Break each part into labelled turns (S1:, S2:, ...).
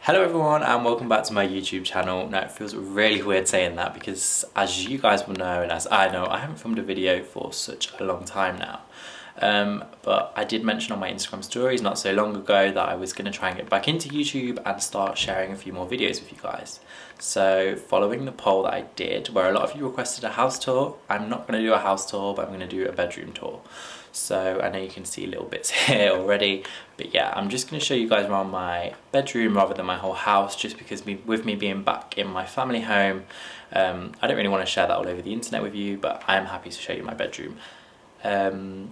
S1: Hello everyone and welcome back to my YouTube channel. Now it feels really weird saying that because as you guys will know and as I know, I haven't filmed a video for such a long time now. But I did mention on my Instagram stories not so long ago that I was going to try and get back into YouTube and start sharing a few more videos with you guys. So following the poll that I did, where a lot of you requested a house tour, I'm not going to do a house tour, but I'm going to do a bedroom tour. So I know you can see little bits here already, but yeah, I'm just going to show you guys around my bedroom rather than my whole house, just because with me being back in my family home, I don't really want to share that all over the internet with you, but I am happy to show you my bedroom.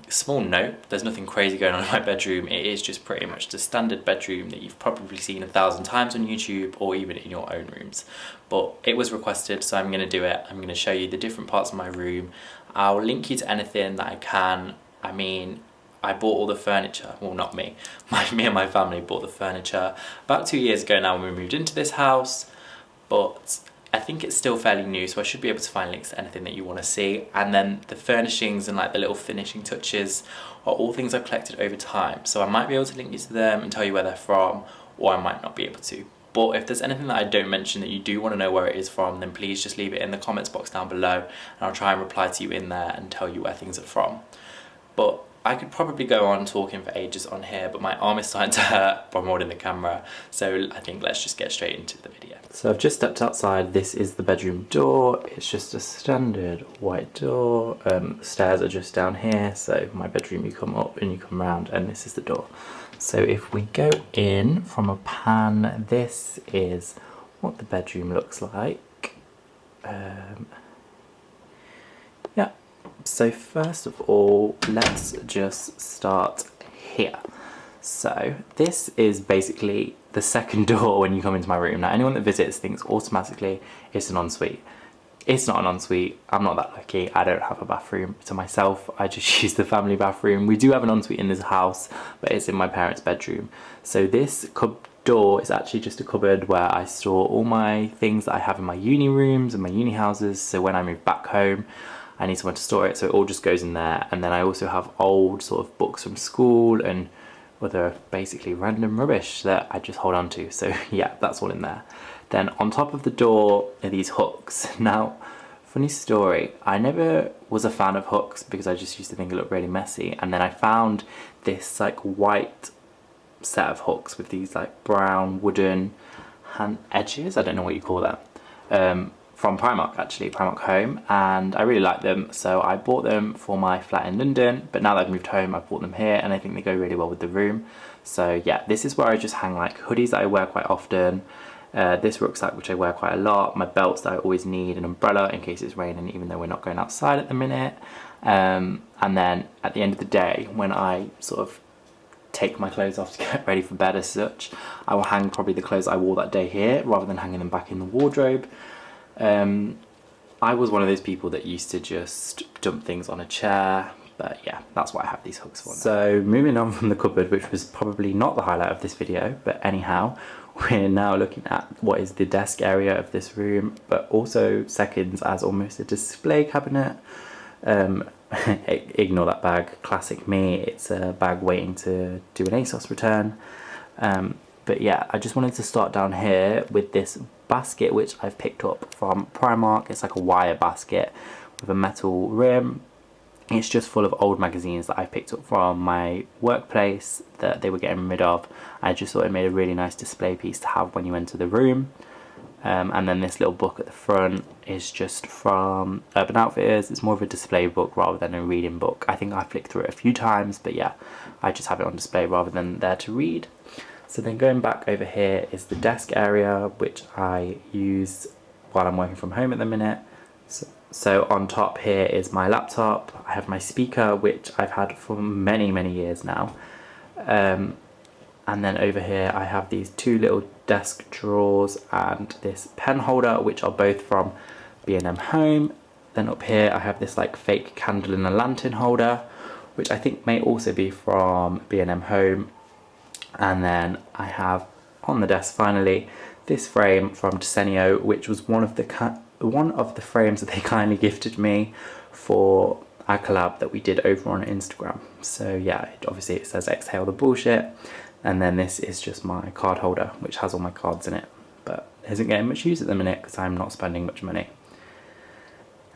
S1: Small note, there's nothing crazy going on in my bedroom. It is just pretty much the standard bedroom that you've probably seen 1,000 times on YouTube or even in your own rooms. But it was requested, so I'm going to do it. I'm going to show you the different parts of my room. I'll link you to anything that I can. I mean, I bought all the furniture, well not me, me and my family bought the furniture about 2 years ago now when we moved into this house, but I think it's still fairly new, so I should be able to find links to anything that you want to see. And then the furnishings and like the little finishing touches are all things I've collected over time, so I might be able to link you to them and tell you where they're from, or I might not be able to. But if there's anything that I don't mention that you do want to know where it is from, then please just leave it in the comments box down below and I'll try and reply to you in there and tell you where things are from. But I could probably go on talking for ages on here, but my arm is starting to hurt from holding the camera, so I think let's just get straight into the video. So I've just stepped outside. This is the bedroom door. It's just a standard white door. The stairs are just down here, so my bedroom, you come up and you come round, and this is the door. So if we go in from a pan, this is what the bedroom looks like. Yeah. So first of all, let's just start here. So this is basically the second door when you come into my room. Now anyone that visits thinks automatically it's an ensuite. It's not an ensuite. I'm not that lucky. I don't have a bathroom to myself. I just use the family bathroom. We do have an ensuite in this house, but it's in my parents' bedroom. So this door is actually just a cupboard where I store all my things that I have in my uni rooms and my uni houses. So when I move back home, I need somewhere to store it, so it all just goes in there. And then I also have old sort of books from school and other basically random rubbish that I just hold on to. So yeah, that's all in there. Then on top of the door are these hooks. Now, funny story, I never was a fan of hooks because I just used to think it looked really messy. And then I found this like white set of hooks with these like brown wooden hand edges, I don't know what you call that, from Primark actually, Primark Home, and I really like them, so I bought them for my flat in London, but now that I've moved home I've bought them here and I think they go really well with the room. So yeah, this is where I just hang like hoodies that I wear quite often, this rucksack which I wear quite a lot, my belts that I always need, an umbrella in case it's raining even though we're not going outside at the minute, and then at the end of the day when I sort of take my clothes off to get ready for bed as such, I will hang probably the clothes I wore that day here rather than hanging them back in the wardrobe. I was one of those people that used to just dump things on a chair, but yeah, that's what I have these hooks for now. So moving on from the cupboard, which was probably not the highlight of this video, but anyhow, we're now looking at what is the desk area of this room, but also seconds as almost a display cabinet. Ignore that bag, classic me, it's a bag waiting to do an ASOS return. But yeah, I just wanted to start down here with this basket which I've picked up from Primark. It's like a wire basket with a metal rim. It's just full of old magazines that I picked up from my workplace that they were getting rid of. I just thought it made a really nice display piece to have when you enter the room. And then this little book at the front is just from Urban Outfitters. It's more of a display book rather than a reading book. I think I flicked through it a few times, but yeah, I just have it on display rather than there to read. So then going back over here is the desk area, which I use while I'm working from home at the minute. So on top here is my laptop. I have my speaker, which I've had for many, many years now. And then over here I have these two little desk drawers and this pen holder, which are both from B&M Home. Then up here I have this like fake candle and a lantern holder, which I think may also be from B&M Home. And then I have on the desk finally this frame from Desenio, which was one of the frames that they kindly gifted me for a collab that we did over on Instagram. So yeah, obviously it says exhale the bullshit. And then this is just my card holder, which has all my cards in it, but isn't getting much use at the minute because I'm not spending much money.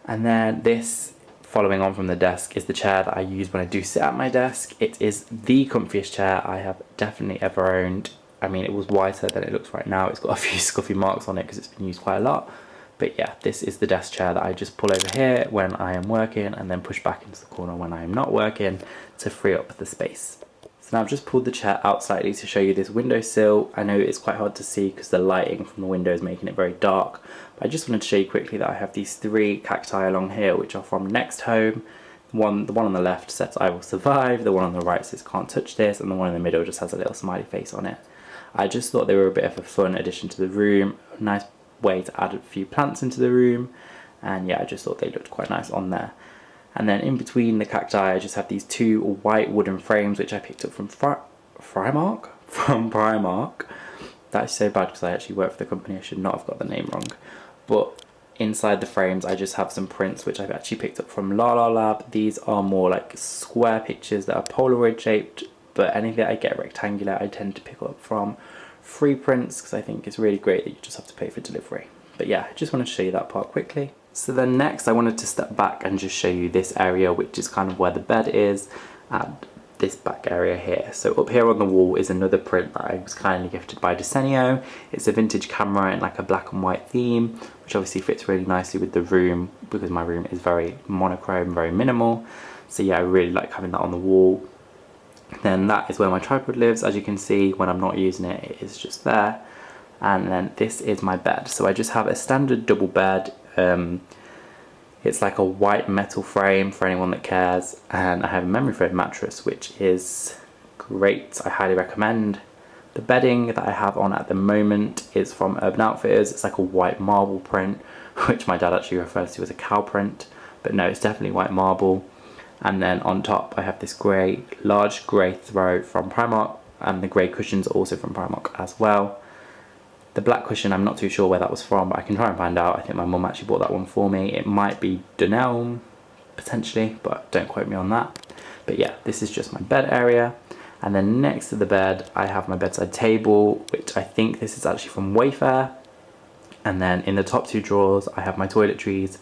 S1: And then this, following on from the desk, is the chair that I use when I do sit at my desk. It is the comfiest chair I have definitely ever owned. I mean, it was whiter than it looks right now. It's got a few scuffy marks on it because it's been used quite a lot. But yeah, this is the desk chair that I just pull over here when I am working and then push back into the corner when I am not working to free up the space. So now I've just pulled the chair out slightly to show you this windowsill. I know it's quite hard to see because the lighting from the window is making it very dark. But I just wanted to show you quickly that I have these 3 cacti along here, which are from Next Home. The one on the left says I will survive, the one on the right says can't touch this, and the one in the middle just has a little smiley face on it. I just thought they were a bit of a fun addition to the room, a nice way to add a few plants into the room, and yeah, I just thought they looked quite nice on there. And then in between the cacti I just have these 2 white wooden frames which I picked up from Primark? From Primark. That's so bad because I actually work for the company, I should not have got the name wrong. But inside the frames I just have some prints which I've actually picked up from La La Lab. These are more like square pictures that are Polaroid shaped, but anything I get rectangular I tend to pick up from free prints because I think it's really great that you just have to pay for delivery. But yeah, I just wanted to show you that part quickly. So then next I wanted to step back and just show you this area, which is kind of where the bed is, and this back area here. So up here on the wall is another print that I was kindly gifted by Desenio. It's a vintage camera in like a black and white theme, which obviously fits really nicely with the room because my room is very monochrome, very minimal. So yeah, I really like having that on the wall. Then that is where my tripod lives. As you can see, when I'm not using it, it is just there. And then this is my bed. So I just have a standard double bed. It's like a white metal frame for anyone that cares, and I have a memory foam mattress, which is great. I highly recommend. The bedding that I have on at the moment is from Urban Outfitters. It's like a white marble print, which my dad actually refers to as a cow print, but no, it's definitely white marble. And then on top I have this large grey throw from Primark, and the grey cushions are also from Primark as well. The black cushion, I'm not too sure where that was from, but I can try and find out. I think my mum actually bought that one for me. It might be Dunelm, potentially, but don't quote me on that. But yeah, this is just my bed area. And then next to the bed, I have my bedside table, which I think this is actually from Wayfair. And then in the top 2 drawers, I have my toiletries.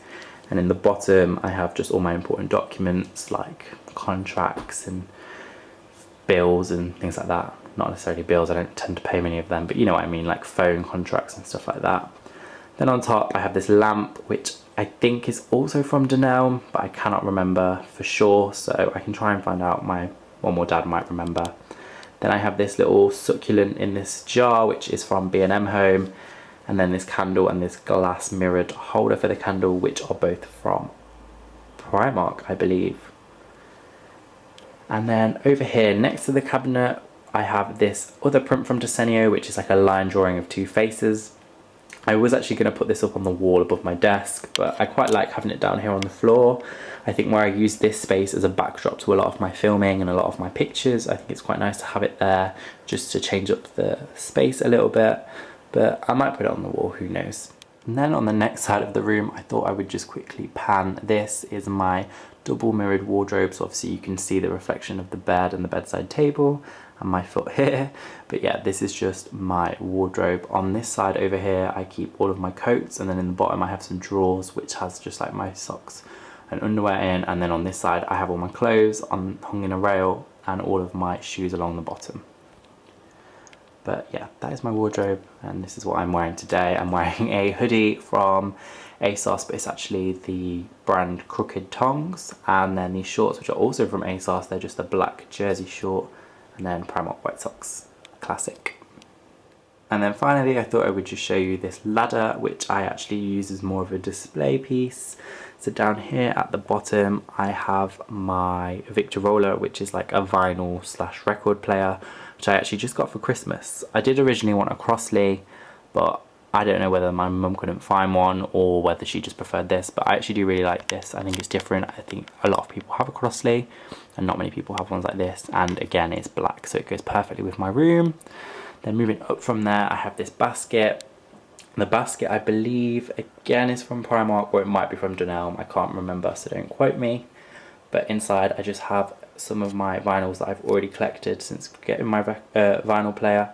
S1: And in the bottom, I have just all my important documents, like contracts and bills and things like that. Not necessarily bills, I don't tend to pay many of them, but you know what I mean, like phone contracts and stuff like that. Then on top I have this lamp, which I think is also from Dunelm, but I cannot remember for sure, so I can try and find out. My mum or dad might remember. Then I have this little succulent in this jar, which is from B&M Home, and then this candle and this glass mirrored holder for the candle, which are both from Primark, I believe. And then over here next to the cabinet I have this other print from Desenio, which is like a line drawing of 2 faces. I was actually going to put this up on the wall above my desk, but I quite like having it down here on the floor. I think where I use this space as a backdrop to a lot of my filming and a lot of my pictures, I think it's quite nice to have it there just to change up the space a little bit, but I might put it on the wall, who knows. And then on the next side of the room, I thought I would just quickly pan. This is my double mirrored wardrobe, so obviously you can see the reflection of the bed and the bedside table and my foot here. But yeah, this is just my wardrobe. On this side over here I keep all of my coats, and then in the bottom I have some drawers which has just like my socks and underwear in, and then on this side I have all my clothes hung in a rail and all of my shoes along the bottom. But yeah, that is my wardrobe, and this is what I'm wearing today. I'm wearing a hoodie from ASOS, but it's actually the brand Crooked Tongs, and then these shorts, which are also from ASOS. They're just a black jersey short, and then Primark white socks, classic. And then finally I thought I would just show you this ladder, which I actually use as more of a display piece. So down here at the bottom I have my Victorola, which is like a vinyl / record player, which I actually just got for Christmas. I did originally want a Crossley, but I don't know whether my mum couldn't find one or whether she just preferred this, but I actually do really like this. I think it's different. I think a lot of people have a Crossley and not many people have ones like this, and again it's black, so it goes perfectly with my room. Then moving up from there I have this basket. The basket I believe again is from Primark, or it might be from Dunelm, I can't remember, so don't quote me. But inside I just have some of my vinyls that I've already collected since getting my vinyl player.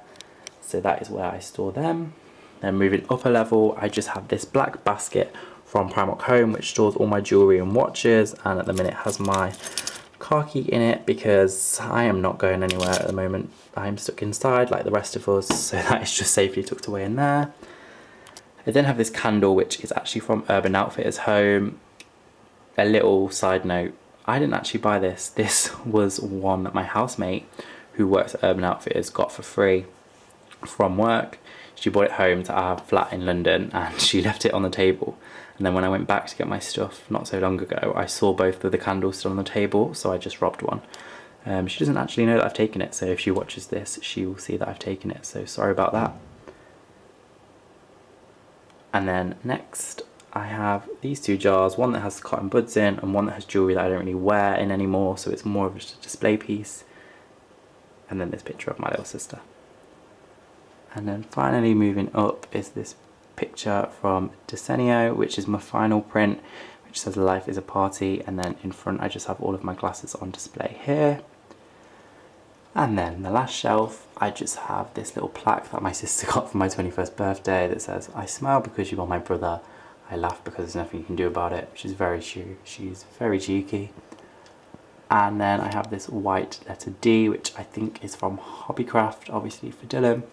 S1: So that is where I store them. Then moving up a level, I just have this black basket from Primark Home which stores all my jewellery and watches, and at the minute has my car key in it because I am not going anywhere at the moment. I'm stuck inside like the rest of us, so that is just safely tucked away in there. I then have this candle which is actually from Urban Outfitters Home. A little side note, I didn't actually buy this. This was one that my housemate who works at Urban Outfitters got for free from work. She brought it home to our flat in London and she left it on the table. And then when I went back to get my stuff not so long ago, I saw both of the candles still on the table, so I just robbed one. She doesn't actually know that I've taken it, so if she watches this, she will see that I've taken it, so sorry about that. And then next, I have these two jars, one that has cotton buds in and one that has jewellery that I don't really wear in anymore, so it's more of just a display piece. And then this picture of my little sister. And then finally moving up is this picture from Decenio, which is my final print, which says life is a party, and then in front I just have all of my glasses on display here. And then the last shelf, I just have this little plaque that my sister got for my 21st birthday that says, I smile because you are my brother, I laugh because there's nothing you can do about it, which is very true. She's very cheeky. And then I have this white letter D, which I think is from Hobbycraft, obviously for Dylan.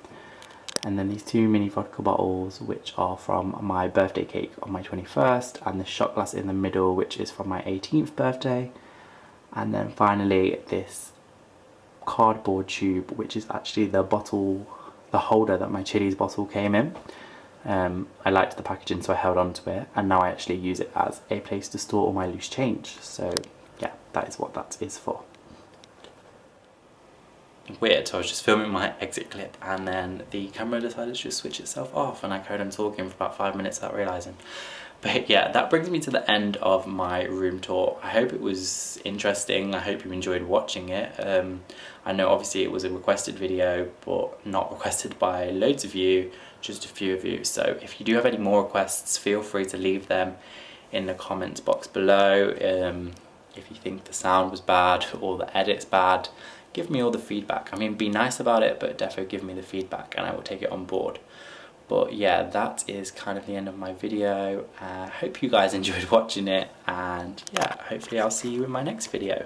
S1: And then these two mini vodka bottles, which are from my birthday cake on my 21st, and the shot glass in the middle, which is from my 18th birthday. And then finally this cardboard tube, which is actually the bottle, the holder that my Chili's bottle came in. I liked the packaging, so I held on to it, and now I actually use it as a place to store all my loose change. So yeah, that is what that is for. Weird, so I was just filming my exit clip and then the camera decided to just switch itself off and I carried on talking for about 5 minutes without realising. But yeah, that brings me to the end of my room tour. I hope it was interesting, I hope you enjoyed watching it. I know obviously it was a requested video, but not requested by loads of you, just a few of you. So if you do have any more requests, feel free to leave them in the comments box below. If you think the sound was bad or the edit's bad, give me all the feedback. I mean, be nice about it, but definitely give me the feedback and I will take it on board. But yeah, that is kind of the end of my video. Hope you guys enjoyed watching it, and yeah, hopefully I'll see you in my next video.